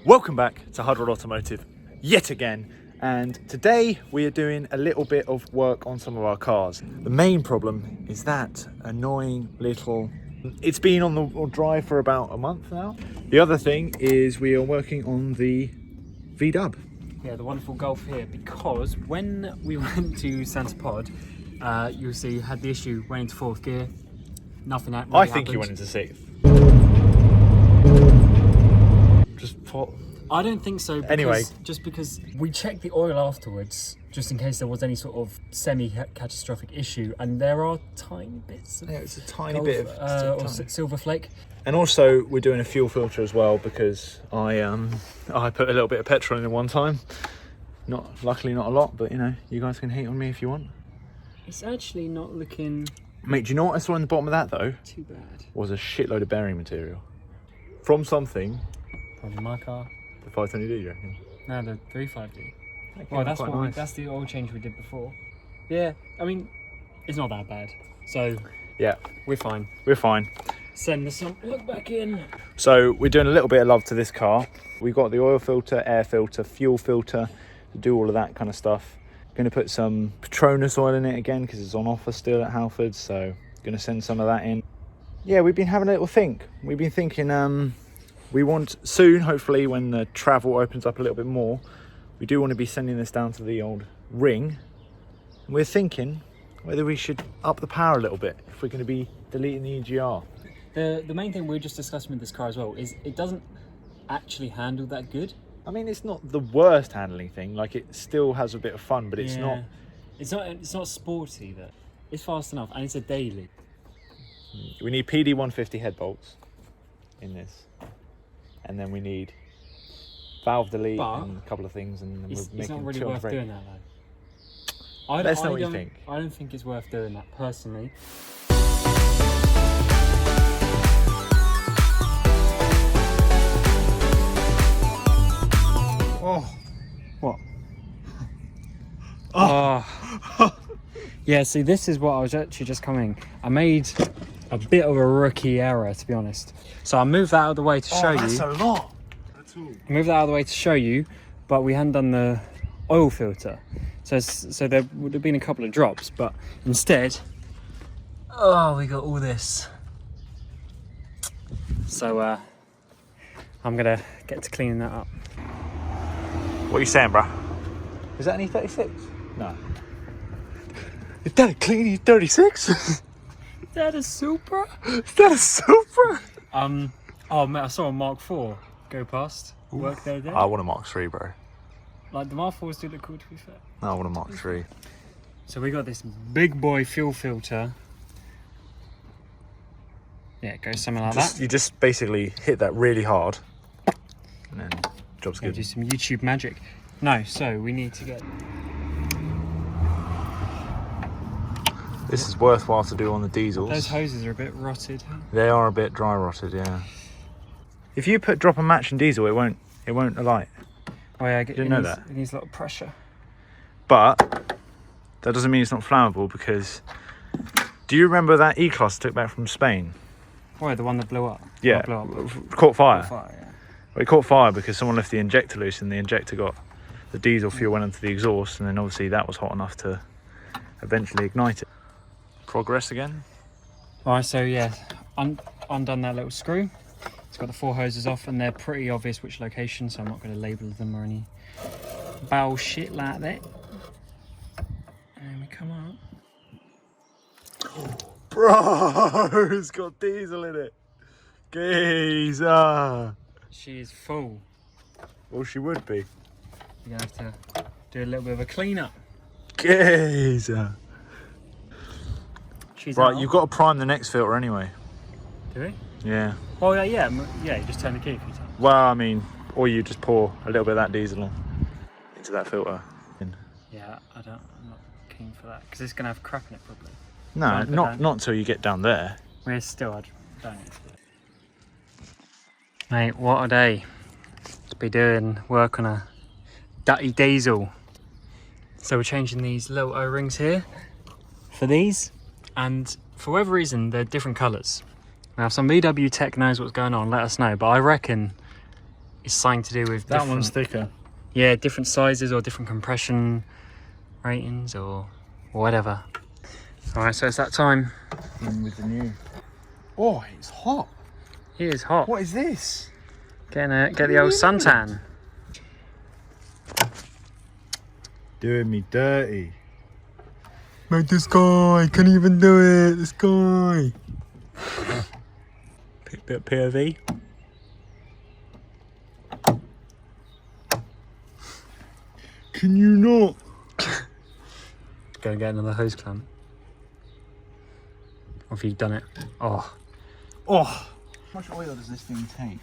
Welcome back to HudRod Automotive yet again, and today we are doing a little bit of work on some of our cars. The main problem is that annoying little, it's been on the drive for about a month now. The other thing is we are working on the V-Dub. Yeah, the wonderful Golf here, because when we went to Santa Pod, you'll see had the issue, went into fourth gear, nothing happened. I think you went into sixth. I don't think so, because, because we checked the oil afterwards, just in case there was any sort of semi-catastrophic issue, and there are tiny bits of it's a tiny bit of silver flake. And also we're doing a fuel filter as well, because I put a little bit of petrol in one time. Luckily not a lot, but you know, you guys can hate on me if you want. It's actually not looking... Mate, do you know what I saw in the bottom of that though? Too bad. Was a shitload of bearing material. From something. Probably my car. The 520D, you reckon? No, the 35D. Well, that's what that's the oil change we did before. Yeah, I mean, it's not that bad. So yeah, we're fine. We're fine. Send this on. Look back in. So we're doing a little bit of love to this car. We've got the oil filter, air filter, fuel filter to do all of that kind of stuff. Going to put some Petronas oil in it again because it's on offer still at Halfords. So going to send some of that in. Yeah, we've been having a little think. We've been thinking. We want soon, hopefully, when the travel opens up a little bit more, we do want to be sending this down to the old ring. And we're thinking whether we should up the power a little bit if we're going to be deleting the EGR. The main thing we're just discussing with this car as well is it doesn't actually handle that good. I mean, it's not the worst handling thing. Like, it still has a bit of fun, but it's not. It's not sporty either. It's fast enough, and it's a daily. We need PD 150 head bolts in this. And then we need valve delete and a couple of things, and then we'll make it's not really worth doing that though. Let us know what you think. I don't think it's worth doing that personally. Oh, what? Oh. Yeah, see, this is what I was actually just coming. I made a bit of a rookie error, to be honest. So I moved that out of the way to show you. That's a lot. I moved that out of the way to show you, but we hadn't done the oil filter. So there would have been a couple of drops, but instead, we got all this. So I'm gonna get to cleaning that up. What are you saying, bruh? Is that an E36? No. Is that a clean E36? Is that a Supra? Is that a Supra? Oh mate, I saw a Mark IV go past. Work the other day. I want a Mark III, bro. Like, the Mark IVs do look cool, to be fair. No, I want a Mark III. So we got this big boy fuel filter. Yeah, it goes something like that. You just basically hit that really hard, and then job's good. Do some YouTube magic. No, so we need to get... This is worthwhile to do on the diesels. Those hoses are a bit rotted. They are a bit dry rotted, yeah. If you drop a match in diesel, it won't alight. Oh yeah, Didn't know that. It needs a lot of pressure. But that doesn't mean it's not flammable, because do you remember that E-Class took back from Spain? Oh, the one that blew up. Yeah, blew up. Caught fire. Caught fire, yeah. Well, it caught fire because someone left the injector loose, and the injector got the diesel fuel went into the exhaust, and then obviously that was hot enough to eventually ignite it. Progress again. All right, so yeah, undone that little screw. It's got the 4 hoses off, and they're pretty obvious which location, so I'm not going to label them or any bullshit like that. And we come up. Bro, it's got diesel in it. Geezer. She is full. Well, she would be. You're going to have to do a little bit of a clean up. Geezer. She's right, out. you've got to prime the next filter anyway. Do we? Yeah. Oh yeah, you just turn the key a few times. Well, I mean, or you just pour a little bit of that diesel into that filter. Yeah, I'm not keen for that, because it's going to have crap in it probably. No, not until you get down there. We're still, I don't need to do it. Mate, what a day to be doing work on a Dirty diesel. So we're changing these little O-rings here for these, and for whatever reason they're different colours. Now if some VW tech knows what's going on, let us know, but I reckon it's something to do with That one's thicker. Yeah, different sizes or different compression ratings or whatever. Alright, so it's that time. In with the new. Oh, it's hot. It is hot. What is this? Get the old suntan. Doing me dirty. Mate, this guy can't even do it. This guy. Bit of POV. Can you not? Go and get another hose clamp. Or have you done it? Oh. Oh. How much oil does this thing take?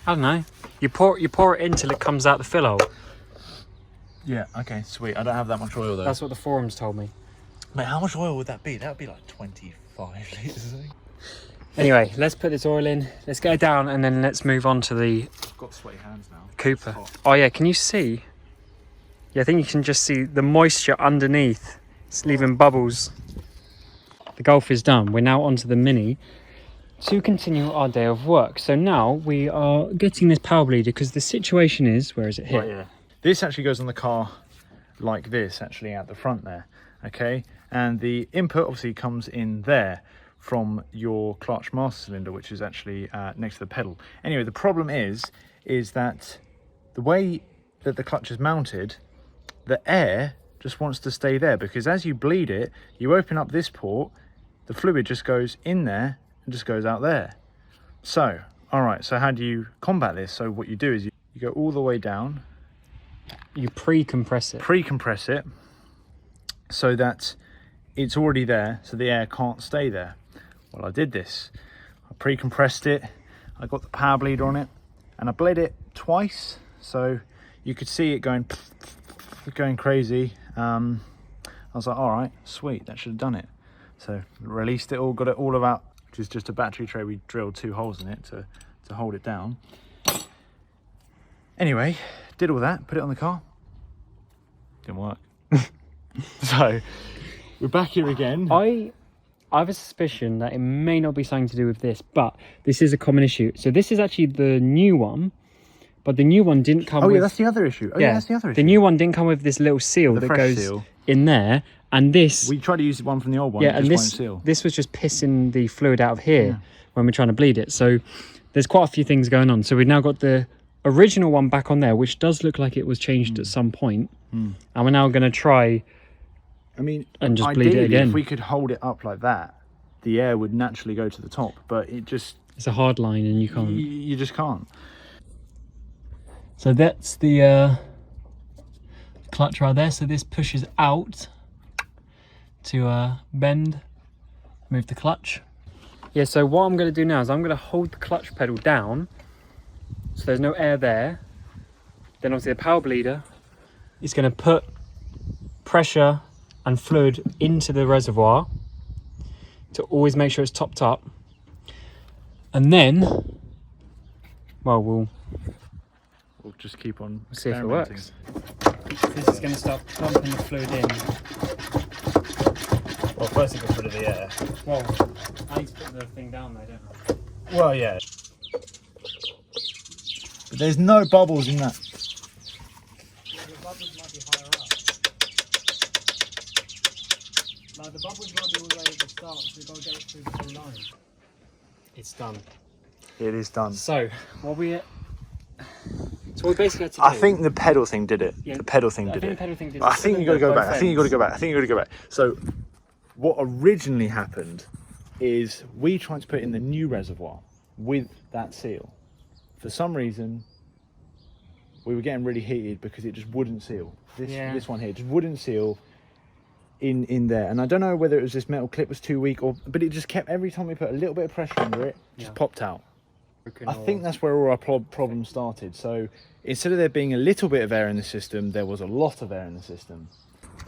I don't know. You pour it in till it comes out the fill hole. Yeah, okay, sweet. I don't have that much oil though. That's what the forums told me. Mate, how much oil would that be? That would be like 25 litres, I think. Anyway, let's put this oil in. Let's get it down and then let's move on to the I've got sweaty hands now. Cooper. Oh yeah, can you see? Yeah, I think you can just see the moisture underneath. It's leaving bubbles. The Golf is done. We're now onto the Mini to continue our day of work. So now we are getting this power bleeder because the situation is, where is it here? Right, yeah. This actually goes on the car like this, actually at the front there, okay? And the input obviously comes in there from your clutch master cylinder, which is actually next to the pedal. Anyway, the problem is that the way that the clutch is mounted, the air just wants to stay there, because as you bleed it, you open up this port, the fluid just goes in there and just goes out there. So, all right, so how do you combat this? So what you do is you go all the way down. You pre-compress it. Pre-compress it so that it's already there, so the air can't stay there. Well, I did this. I pre-compressed it, I got the power bleeder on it, and I bled it twice, so you could see it going crazy. I was like, all right, sweet, that should have done it. So released it all, got it all out, which is just a battery tray. We drilled 2 holes in it to hold it down. Anyway, did all that, put it on the car. Didn't work. So we're back here again. I have a suspicion that it may not be something to do with this, but this is a common issue. So this is actually the new one, but the new one didn't come with... Oh yeah, that's the other issue. Oh yeah, that's the other issue. The new one didn't come with this little seal that goes seal in there, and this... We tried to use one from the old one, yeah, it and just won't seal. this was just pissing the fluid out of here when we're trying to bleed it. So there's quite a few things going on. So we've now got the original one back on there, which does look like it was changed at some point. And we're now going to try... I mean, and just bleed it again. If we could hold it up like that, the air would naturally go to the top, but it just... It's a hard line and you can't... You just can't. So that's the clutch right there. So this pushes out to bend, move the clutch. Yeah, so what I'm going to do now is I'm going to hold the clutch pedal down so there's no air there. Then obviously the power bleeder is going to put pressure and fluid into the reservoir to always make sure it's topped up. And then, well, we'll just keep on see if it works. This is going to start pumping the fluid in. Well, first it gets rid of the air. Well, I need to put the thing down there, don't I? Well, yeah. But there's no bubbles in that. The bubbles might be higher up. Like the bubbles might be all the way at the start, so we've got to get it through the whole line. It's done. It is done. So, what we basically had to do... I think the pedal thing did it. Yeah, the pedal thing did think it. the pedal thing did I it. think you got to go back. I think you got to go back. I think you got to go back. So, what originally happened is we tried to put in the new reservoir with that seal. For some reason, we were getting really heated because it just wouldn't seal. This one here just wouldn't seal in there, and I don't know whether it was this metal clip was too weak but it just kept, every time we put a little bit of pressure under it, just popped out. I think that's where all our problems started. So instead of there being a little bit of air in the system, there was a lot of air in the system.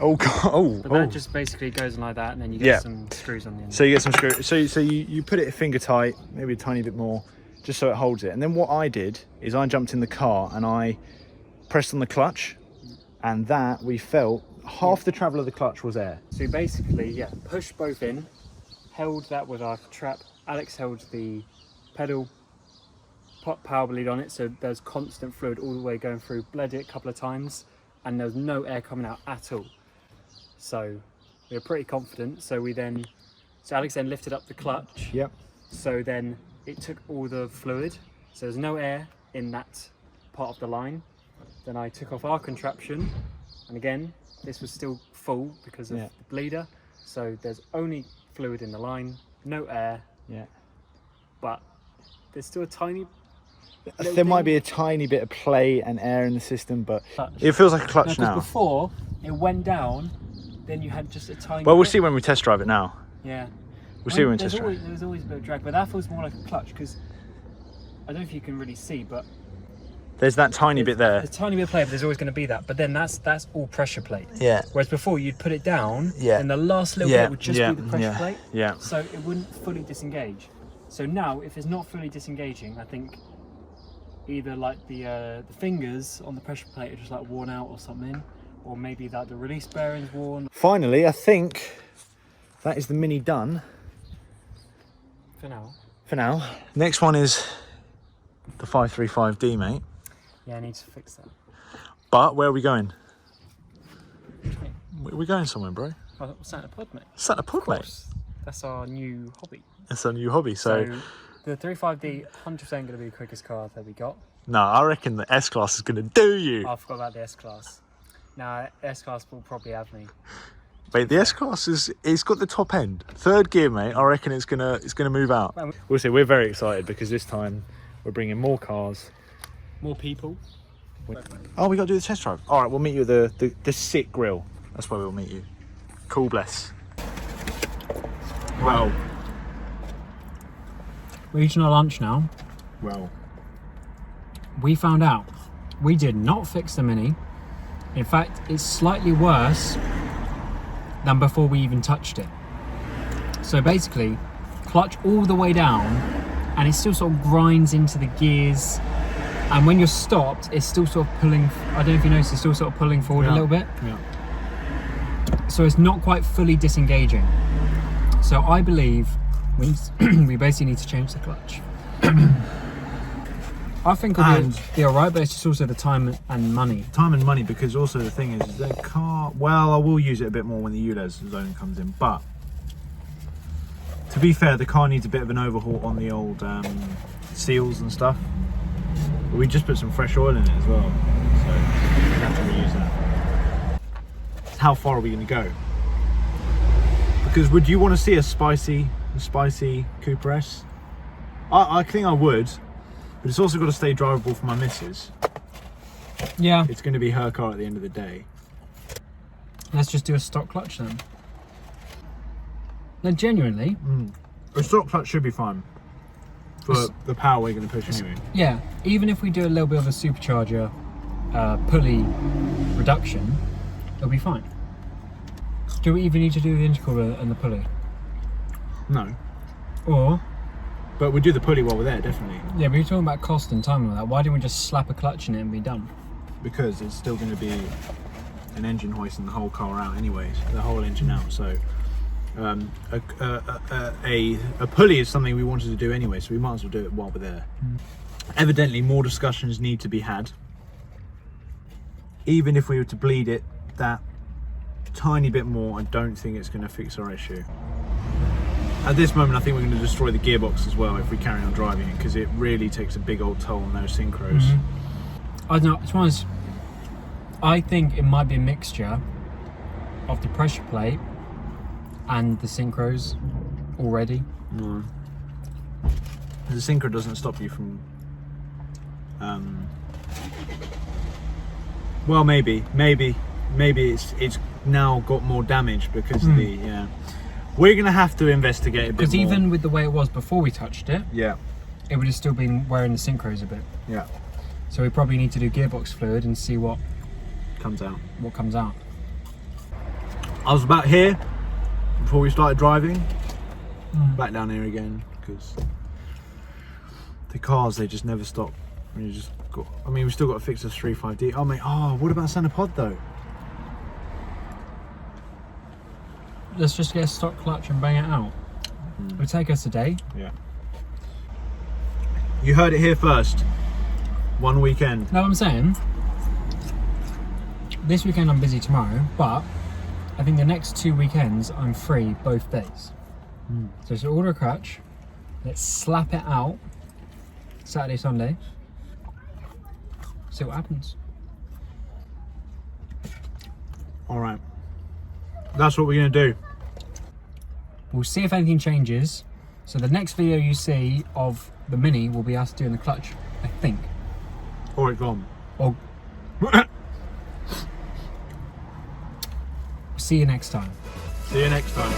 Oh god! But that just basically goes like that, and then you get some screws on the end. So you get some screws. So you put it finger tight, maybe a tiny bit more, just so it holds it. And then what I did is I jumped in the car and I pressed on the clutch, and that we felt half the travel of the clutch was air. So basically, yeah, pushed both in, held that with our trap. Alex held the pedal power bleed on it, so there's constant fluid all the way going through. Bled it a couple of times, and there was no air coming out at all. So we were pretty confident. So Alex then lifted up the clutch. Yep. So then it took all the fluid. So there's no air in that part of the line. Then I took off our contraption, and again, this was still full because of the bleeder. So there's only fluid in the line, no air. Yeah. But there's still a tiny. There might be a tiny bit of play and air in the system, but it feels like a clutch now. Before it went down, then you had just a tiny. Well, we'll see when we test drive it now. Yeah. We'll see when we test drive. There's always a bit of drag, but that feels more like a clutch because I don't know if you can really see, but there's that tiny bit there. There's a tiny bit of play, but there's always going to be that. But then that's all pressure plate. Yeah. Whereas before you'd put it down, and the last little bit would just be the pressure plate. Yeah. So it wouldn't fully disengage. So now, if it's not fully disengaging, I think either like the fingers on the pressure plate are just like worn out or something, or maybe that the release bearing's worn. Finally, I think that is the Mini done. For now. Next one is the 535D, mate. Yeah, I need to fix that. But where are we going? We're going somewhere, bro. Oh, Santa Pod, mate. Santa Pod, mate. That's our new hobby. It's our new hobby. So the 35D 100% going to be the quickest car that we got. No, I reckon the S-Class is going to do you. Oh, I forgot about the S-Class. Nah, S-Class will probably have me. Mate, the S-Class it's got the top end. Third gear, mate. I reckon it's gonna move out. We'll see. We're very excited because this time we're bringing more cars, more people. Oh, we got to do the test drive. All right, we'll meet you at the Sit Grill. That's where we'll meet you. Cool, bless. Well, we're eating our lunch now. Well, we found out we did not fix the Mini. In fact, it's slightly worse than before we even touched it. So basically, clutch all the way down, and it still sort of grinds into the gears. And when you're stopped, it's still sort of pulling. I don't know if you noticed, it's still sort of pulling forward a little bit. Yeah. So it's not quite fully disengaging. So I believe we basically need to change the clutch. I think it'll be alright, but it's just also the time and money. Time and money, because also the thing is the car, well, I will use it a bit more when the ULEZ zone comes in, but to be fair, the car needs a bit of an overhaul on the old seals and stuff. But we just put some fresh oil in it as well, so we have to reuse that. How far are we going to go? Because would you want to see a spicy Cooper S? I think I would. But it's also got to stay drivable for my missus. Yeah. It's going to be her car at the end of the day. Let's just do a stock clutch then. No, genuinely. A stock clutch should be fine. For the power we're going to push anyway. Yeah. Even if we do a little bit of a supercharger pulley reduction, it'll be fine. Do we even need to do the intercooler and the pulley? No. Or... But we'll do the pulley while we're there, definitely. Yeah, but you're talking about cost and time and all that. Why didn't we just slap a clutch in it and be done? Because it's still going to be an engine hoisting the whole car out anyways, the whole engine out. So a pulley is something we wanted to do anyway, so we might as well do it while we're there. Evidently, more discussions need to be had. Even if we were to bleed it that tiny bit more, I don't think it's going to fix our issue. At this moment, I think we're going to destroy the gearbox as well if we carry on driving it, because it really takes a big old toll on those synchros. I don't know, to be honest, I think it might be a mixture of the pressure plate and the synchros already. The synchro doesn't stop you from... well, maybe it's now got more damage because of the... We're going to have to investigate a bit more. Because even with the way it was before we touched it, it would have still been wearing the synchros a bit. Yeah. So we probably need to do gearbox fluid and see what comes out. I was about here before we started driving. Back down here again, because the cars, they just never stop And you just got, I mean, we've still got to fix this 3.5D. Oh mate, what about center pod though? Let's just get a stock clutch and bang it out. It'll take us a day. Yeah. You heard it here first. One weekend. No, I'm saying this weekend I'm busy tomorrow, but I think the next 2 weekends I'm free both days. So just order a clutch, let's slap it out Saturday, Sunday, see what happens. All right. That's what we're going to do. We'll see if anything changes. So the next video you see of the Mini will be us doing the clutch, I think. Or it gone. Or see you next time. See you next time.